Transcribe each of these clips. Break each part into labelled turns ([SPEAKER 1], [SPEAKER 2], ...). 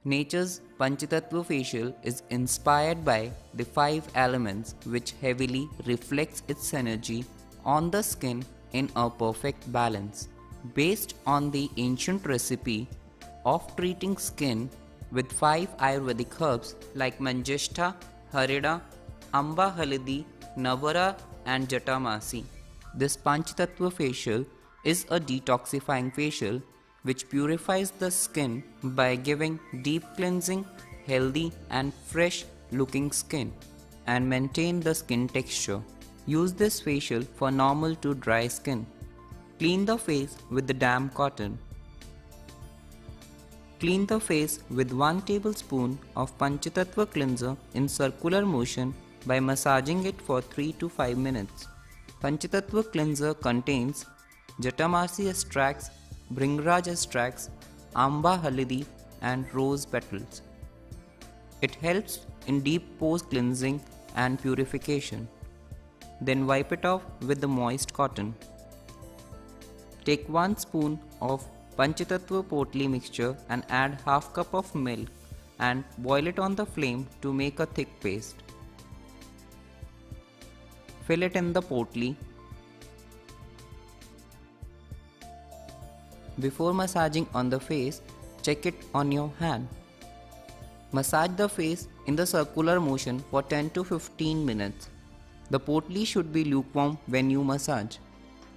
[SPEAKER 1] Nature's Panchtatva facial is inspired by the five elements which heavily reflects its energy on the skin in a perfect balance. Based on the ancient recipe of treating skin with five Ayurvedic herbs like Manjeshta, Harida, Amba Halidi, Navara and Jatamasi. This Panchtatva facial is a detoxifying facial which purifies the skin by giving deep cleansing, healthy and fresh looking skin and maintain the skin texture. Use this facial for normal to dry skin. Clean the face with the damp cotton. Clean the face with 1 tablespoon of Panchtatva cleanser in circular motion by massaging it for 3 to 5 minutes. Panchtatva cleanser contains Jatamasi extracts, Bhringraj extracts, Amba Halidi and rose petals. It helps in deep pore cleansing and purification. Then wipe it off with the moist cotton. Take 1 spoon of Panchtatva potli mixture and add half cup of milk and boil it on the flame to make a thick paste. Fill it in the potli. Before massaging on the face, check it on your hand. Massage the face in the circular motion for 10 to 15 minutes. The potli should be lukewarm when you massage.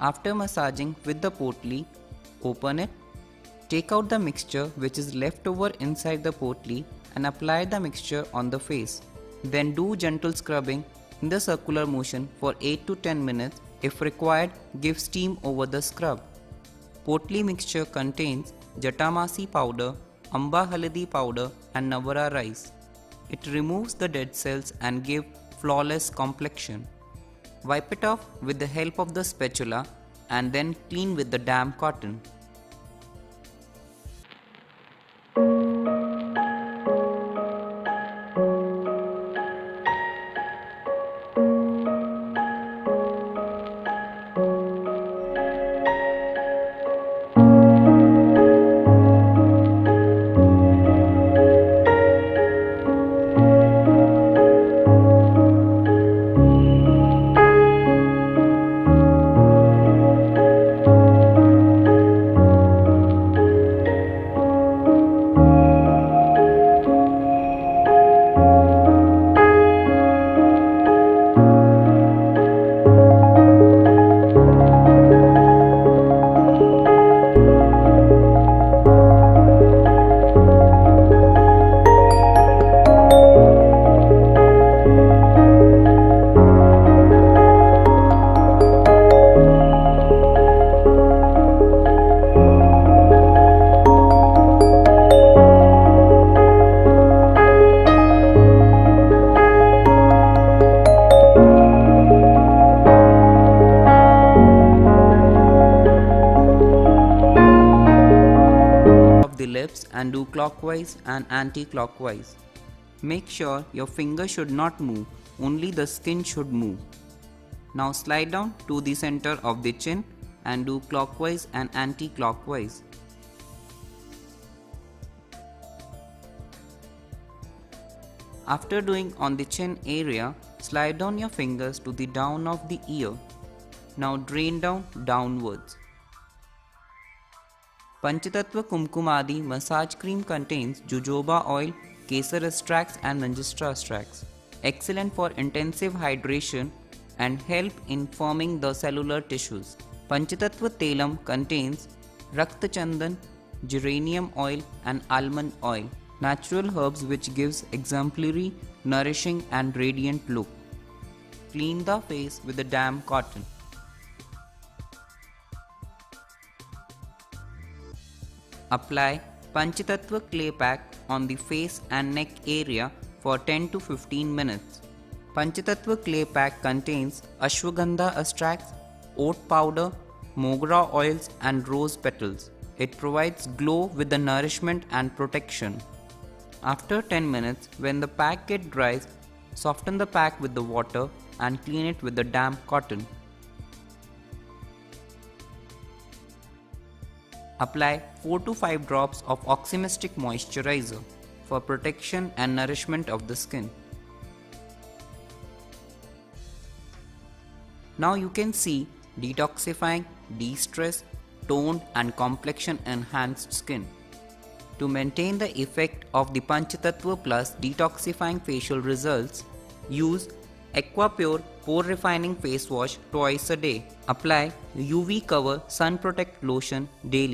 [SPEAKER 1] After massaging with the potli, open it. Take out the mixture which is left over inside the potli and apply the mixture on the face. Then do gentle scrubbing in the circular motion for 8 to 10 minutes. If required, give steam over the scrub. Potli mixture contains Jatamasi powder, Amba Halidi powder and Navara rice. It removes the dead cells and gives flawless complexion. Wipe it off with the help of the spatula and then clean with the damp cotton. The lips and do clockwise and anti-clockwise. Make sure your finger should not move, only the skin should move. Now slide down to the center of the chin and do clockwise and anti-clockwise. After doing on the chin area, slide down your fingers to the down of the ear. Now drain down downwards. Panchtatva Kumkumadi massage cream contains jojoba oil, kesar extracts and manjeshta extracts. Excellent for intensive hydration and help in firming the cellular tissues. Panchtatva Telam contains Rakta Chandan, geranium oil and almond oil. Natural herbs which gives exemplary, nourishing and radiant look. Clean the face with a damp cotton. Apply Panchtatva clay pack on the face and neck area for 10 to 15 minutes. Panchtatva clay pack contains ashwagandha extracts, oat powder, mogra oils and rose petals. It provides glow with the nourishment and protection. After 10 minutes, when the pack gets dry, soften the pack with the water and clean it with the damp cotton. Apply 4 to 5 drops of oxymestic moisturizer. for protection and nourishment of the skin. Now you can see detoxifying, de-stress, toned and complexion enhanced skin. To maintain the effect of the Panchtatva plus detoxifying facial results, use Aquapure Pore Refining Face Wash twice a day. Apply UV Cover Sun Protect Lotion daily.